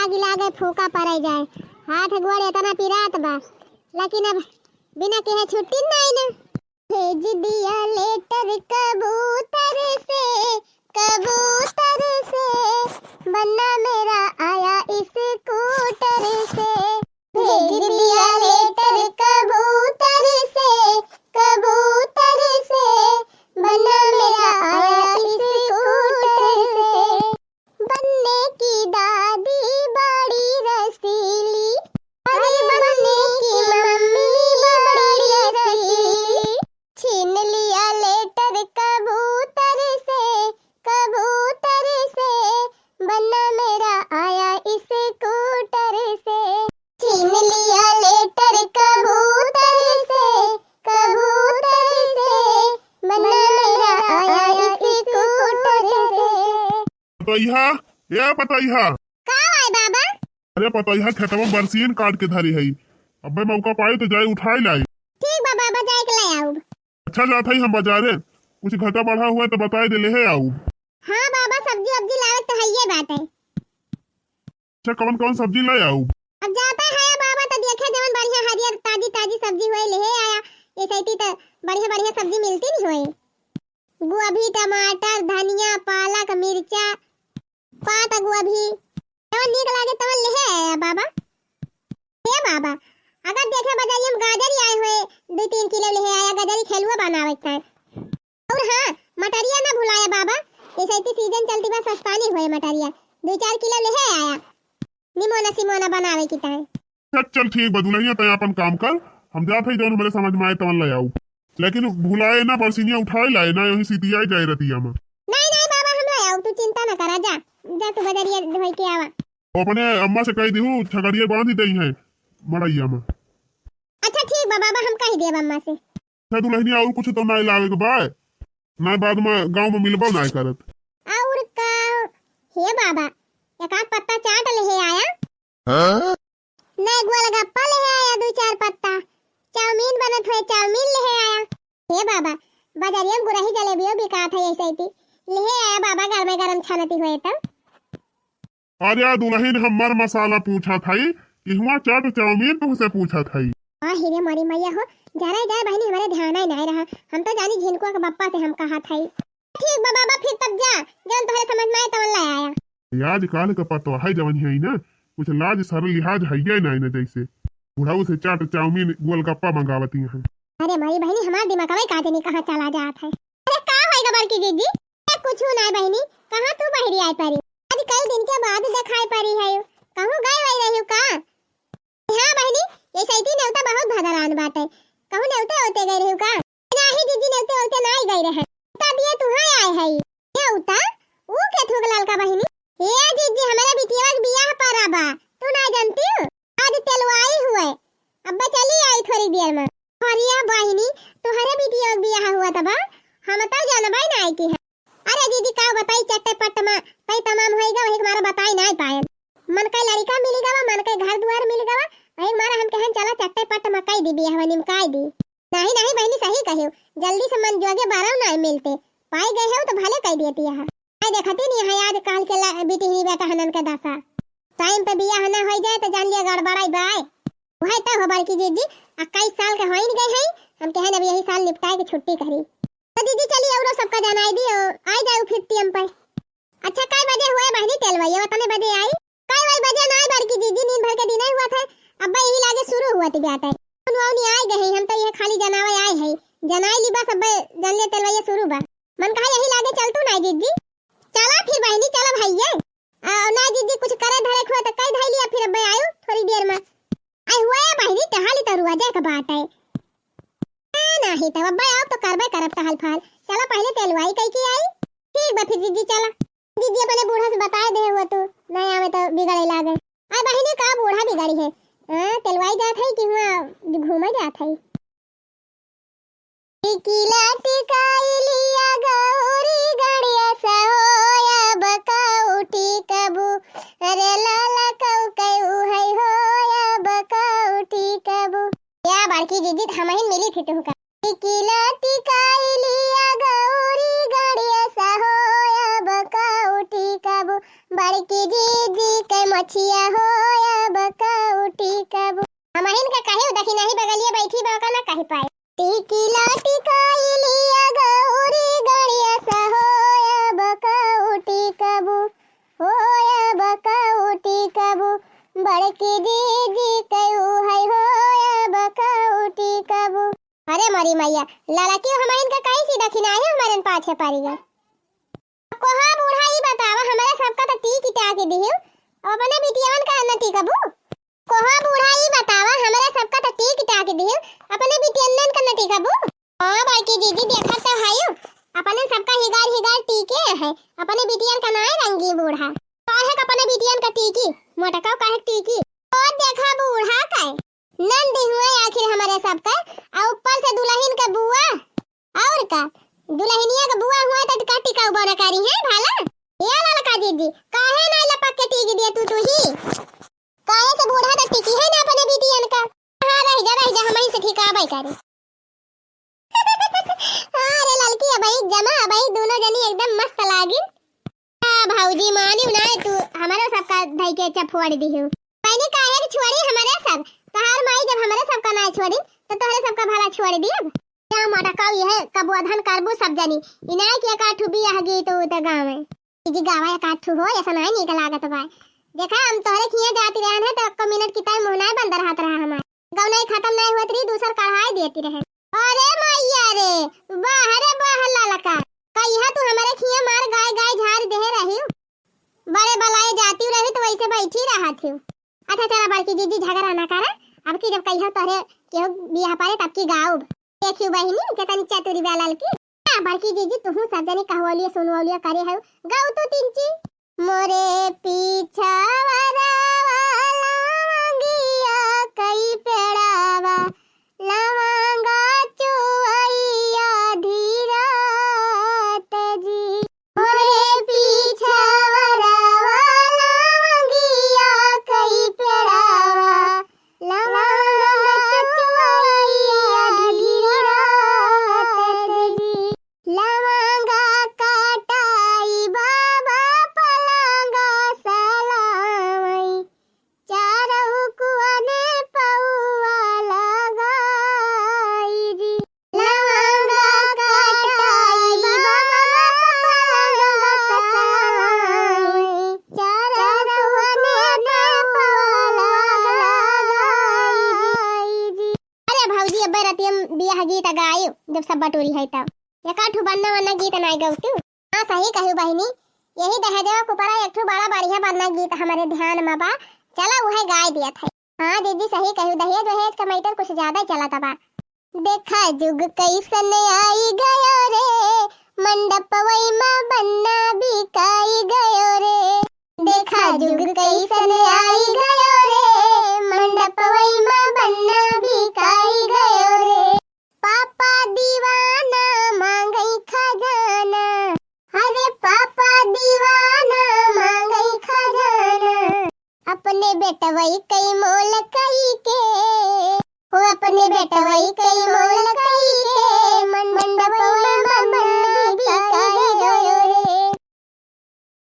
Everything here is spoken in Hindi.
आग लागे फूका पड़ जाए। हाथ गोड़ इतना पिरात बा, लेकिन अब बिना कहे छुट्टी नहीं ना। भेज दिया लेटर कबूतर से, कबूतर से बन्ना मेरा आया इस स्कूटर से। भेज दिया लेटर कबूतर से, कबूतर से बन्ना मेरा आया इस स्कूटर से। बनने की दादी बड़ी रसीली, अरे बनने की मम्मी बड़ी रसीली। छीन लिया लेटर कबूतर से, कबूतर से बन्ना मेरा आया इस स्कूटर से। छीन लिया लेटर कबूतर से, कबूतर से बन्ना मेरा आया इस स्कूटर से। पतैहा ये पतैहा का है बाबा? अरे पतैहा खेतवा बरसीन काट के धरी है। अबे मौका पाए तो जाए उठाई लाई। ठीक बा बाबा, जाए के ले आऊं। अच्छा जाता ही हम बाजारे, कुछ घटा बढ़ा हुआ तो बताए दे ले है आऊ। हाँ बाबा, सब्जी वब्जी लावे तो है ये बात है। अच्छा कौन कौन सब्जी ले आऊ? अब जाता है बाबा तो देखे जवन बढ़िया हरियर ताजी ताजी सब्जी होए ले आया। ये सही तो बढ़िया बढ़िया सब्जी मिलती नहीं होए। गोभी, टमाटर, धनिया, पालक, मिर्चा, पात गोभी तवन नीक लागे तवन ले आया बाबा। हे बाबा, अगर देखे बाजारी हम गाजर ही आए हुए 2-3 किलो ले आया। गाजर ही खेलुआ बनावे था। और हाँ, मटरिया ना भुलाया बाबा, ये सही सीजन चलती बा, सस्ता नहीं हुए मटरिया 2-4 किलो ले आया। निमोना सिमोना बनावे की ताए। चल ठीक बदुलहिया तय अपन काम कर, हम जाते ही जौन हमारे समझ में आए तवन ले आऊ। लेकिन भुलाए ना, बरसीनिया उठाए लाए ना, यही सीतिया जाए रतिया में। नहीं नहीं बाबा, हम ले आऊ, तू चिंता ना करा। जा जा तू बाजारिया धोई के आवा। वो अपने अम्मा से कह दीहू छगड़िया बांध ही दई है मड़ैया में। अच्छा ठीक बा बाबा, हम कह देब अम्मा से। अच्छा दुल्हनिया और कुछ तो नहीं लावे के बाय ना, बाद में गांव में मिलबो नहीं करत। और का हे बाबा, एक आध पत्ता चाट ले आया। हां नहीं गोलगप्पा ले आया 2-4 पत्ता। चाउमीन बनत है, चाउमीन ले आया। हे बाबा, बाजारिया में गुरही जलेबियो बिकात है ऐसे ही ले आया बाबा, घर में गरम छानती हुए तो। अरे दुल्हन हमर मसाला पूछा था कि हुआ चाट चाउमीन तुमसे पूछा था। हिरे मरी मैया हो, जरा जाए बहनी हमारे ध्यान ही नहीं रहा। हम तो जानी झिनकुआ के बप्पा से हम कहा था। ठीक बा बाबा, फिर तब जा जब तुम्हारे समझ में आए तब ले आया। याद काल का पतो है जवन है ना, कुछ लाज सरल लिहाज है ये नहीं ना, जैसे बुढ़ाऊ से चाट चाउमीन गोलगप्पा मंगावती हैं। अरे मरी बहनी, हमारा दिमाग में काजे नहीं कहां चला जाता है। अरे का होएगा बड़की दीदी? कुछ नहीं बहनी, कहां तू बहरी आई परी? आज कई दिन के बाद दिखाई पड़ी है। कहूं गए वही रही का? हां बहनी, ये सही नेवता बहुत भदरान बात है। कहूं नेवते होते गए रही का? नहीं दीदी, नेवते होते नहीं गए रहे। तब ये तू हां आए है नेवता वो के थुग लाल का बहनी। ये दीदी हमारे बिटिया का बियाह पड़ा बा, तू ना जानती हो? आज तेलवाई हुए, अब चली आई थोड़ी देर में। हरिया बहनी, तुम्हारे बिटिया का बियाह हुआ तब हम तो जानबाई नहीं की है। अरे दीदी का बताई चट्टे पट्ट में तई तमाम होएगा, वही हमारा बताई नहीं पाए। मन का लड़का मिल गवा, मन का घर द्वार मिल गवा, वही हमारा हम कहन चला चट्टे पट्ट मकई दी बियाह निमकाई दी। नहीं नहीं बहनी, सही कहियो, जल्दी से मन जोगे 12 नहीं मिलते। पाई गए हो तो भले कह देती है। आई देखती नहीं है आज काल के बेटी ही बेटा हनन के दशा। टाइम पे बियाह ना हो जाए तो जान लिया गड़बड़ाई बाय। वही तो हो बड़की दीदी, 21 साल के होइन गए हैं, हम कहन अब यही साल निपटाए के छुट्टी करी। तो दीदी चलिए औरो सबका जानाई दी आई जाओ फिर टीएम पर। अच्छा काय बजे हुए बहनी तेलवैया बताने बजे आई? काय वही बजे ना बड़की दीदी, नींद भर के दिन हुआ था। अब यही लागे शुरू हुआ थी ब्याह। नहीं आए गए, हम तो ये खाली जनावे आए हैं। जनाई ली बस, अब जनले तेलवैया शुरू बा। मन कहा यही लागे चल तू ना दीदी। चला फिर बहनी, चला भैया। ना दीदी कुछ करे धरे खुआ तो कई धाई लिया, फिर अब आयो थोड़ी देर में। आई हुआ है बहनी, टहाली तो रुआ जाए का बात है। नहीं तो अब आओ तो करबे करब का हाल फाल। चला पहले तेलवाई कई की आई। ठीक बा फिर दीदी चला। दीदी अपने बूढ़ा से बताए दे हुआ तू नहीं आवे तो बिगड़े लागे। आ बहनी का बूढ़ा बिगड़ी है? तेलवाई जात है कि हुआ घूमे जात है? टिकिला टिकाई लिया गौरी गड़िया सहोया बका उठी कबू, अरे लाला कऊ कऊ है होया बका उठी कबू। या बड़की दीदी हमहिन मिली थी तुहका। टिकिला टिकाई लिया गौरी गड़िया सहोया बका उठी कबू, बड़की दीदी के मछ बछिया हो अब कौटी कबू। हमहिन का कहे देखी नहीं बगलिए बैठी बका ना कहि पाए। टिकी लाटी काई लिया गौरी गड़िया सा हो अब कौटी कबू, हो अब कौटी कबू। बड़की दीदी कयू है हो अब कौटी कबू। अरे मरी मैया लाला क्यों हमारे का कहीं सी दखिना है हमारे पाछे पड़ी गए। कोहा बूढ़ा ही बतावा हमारे सबका तो टी किटा के दियो अपने बिटियावन का न टी कबू। कोहा बूढ़ा ही बतावा हमारे सबका तो टी किटा के दियो अपने बिटियावन का न टी कबू। हां बड़की दीदी देखा तो है अपने सबका हिगार हिगार टीके है अपने बिटियान का नाय रंगी बूढ़ा काहे अपने बिटियान का टीकी मोटा का काहे टीकी। और देखा बूढ़ा काहे नंदी हुए आखिर हमारे सबका और ऊपर से दुल्हन का बुआ और का दुल्हनिया का बुआ हुआ तो का टिका बना करी है भाला। ये लाला का दीदी काहे ना लपक के टिक दिया तू ही काहे से बूढ़ा तो टिकी है ना अपने बिटियन का। हां रह जा हम ही से ठिका भाई करे। अरे लड़की है भाई जमा भाई दोनों जनी एकदम मस्त लागी। भाऊजी मानी ना तू हमारे सबका भाई के चफोड़ दी हो मैंने काहे कि छोड़ी हमारे सब तहार माई जब हमारे सबका ना छोड़ी तो तोहरे सबका भला छोड़ दिया। क्या मोटा काऊ ये कबो अधन करबो सब जनी इनाय के काठू भी आ गई तो गांव में जी गावा या काठू हो ऐसा नहीं निकल लागत बा। देखा हम तोहरे खिया जाती रहन है तो 1 मिनट की टाइम मुंह नहीं बंद रहत रहा हमार गांव नहीं खत्म नहीं होत रही दूसर कढ़ाई देती रहे। अरे मैया रे बाहरे बाहर ललका कहिया तू हमारे खिया मार गाय गाय झाड़ दे रही बड़े बलाए जाती रही तो वैसे बैठी रहा थी। अच्छा चला बड़की दीदी झगड़ा ना करा अब की जब कहिया तोहरे केहू बियाह पारे तब की गाओ देखियो बहिनी केतनी चतुरी वाला की बड़की दीदी तू सब जने कहवलिए सुनवलिए करे है गाओ तो तिनची मोरे पीछा वाला लवंगिया कई पेड़ावा लवंगा चुवैया धीरा तेजी मोरे पीछा वाला लवंगिया कई पेड़ावा लवंगा चुवैया धीरा तेजी लवंगा काटाई बाबा पलंगा सलामई चारहु कुआने पौआ लगाई जी लवंगा काटाई बाबा पलंगा सलामई चारहु कुआने पौआ लगाई जी। अरे भौजी अब रतियम बियाह गीत गायो जब सब बटोरी है तब एकाठू बनना वन्ना गीत नहीं गाऊ तू। हां सही कहू बहिनी यही दहेजवा कुपरा एक ठो बड़ा बढ़िया बनना गीत हमारे ध्यान में बा चला वह गाय दिया था। हां दीदी सही कहू दहेज वहेज का मैटर कुछ ज्यादा चला था बा। देखा जुग कैसन आई गयो रे मंडप वई में बनना बिकाई गयो रे देखा जुग कैसन आई गयो रे मंडप वई में बनना बिकाई गयो रे पापा दीवाना मांगई खजाना अरे पापा दीवाना मांगई खजाना अपने बेटवई कई मोल कई के हो अपने बेटवई कई मोल कई के मंडप में बनना